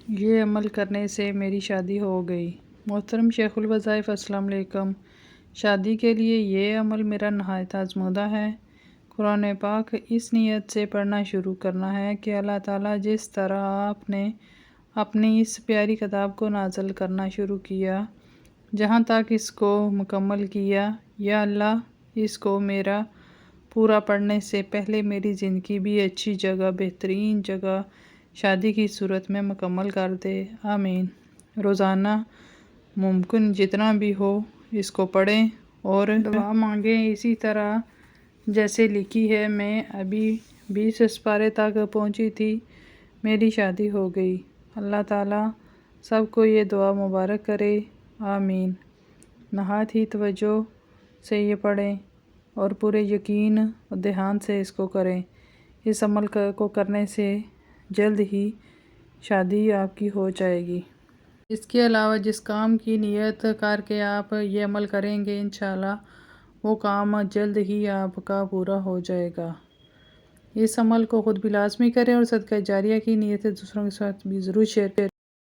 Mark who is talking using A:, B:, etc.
A: یہ عمل کرنے سے میری شادی ہو گئی۔ محترم شیخ الوظائف، السلام علیکم۔ شادی کے لیے یہ عمل میرا نہایت آزمودہ ہے۔ قرآن پاک اس نیت سے پڑھنا شروع کرنا ہے کہ اللہ تعالیٰ جس طرح آپ نے اپنی اس پیاری کتاب کو نازل کرنا شروع کیا، جہاں تک اس کو مکمل کیا، یا اللہ اس کو میرا پورا پڑھنے سے پہلے میری زندگی بھی اچھی جگہ، بہترین جگہ شادی کی صورت میں مکمل کر دے، آمین۔ روزانہ ممکن جتنا بھی ہو اس کو پڑھیں اور دعا مانگیں اسی طرح جیسے لکھی ہے۔ میں ابھی 20 پارے تک پہنچی تھی، میری شادی ہو گئی۔ اللہ تعالیٰ سب کو یہ دعا مبارک کرے، آمین۔ نہایت ہی توجہ سے یہ پڑھیں اور پورے یقین و دھیان سے اس کو کریں۔ اس عمل کو کرنے سے جلد ہی شادی آپ کی ہو جائے گی۔ اس کے علاوہ جس کام کی نیت کر کے آپ یہ عمل کریں گے، انشاءاللہ وہ کام جلد ہی آپ کا پورا ہو جائے گا۔ اس عمل کو خود بھی لازمی کریں اور صدقہ جاریہ کی نیت سے دوسروں کے ساتھ بھی ضرور شیئر کریں۔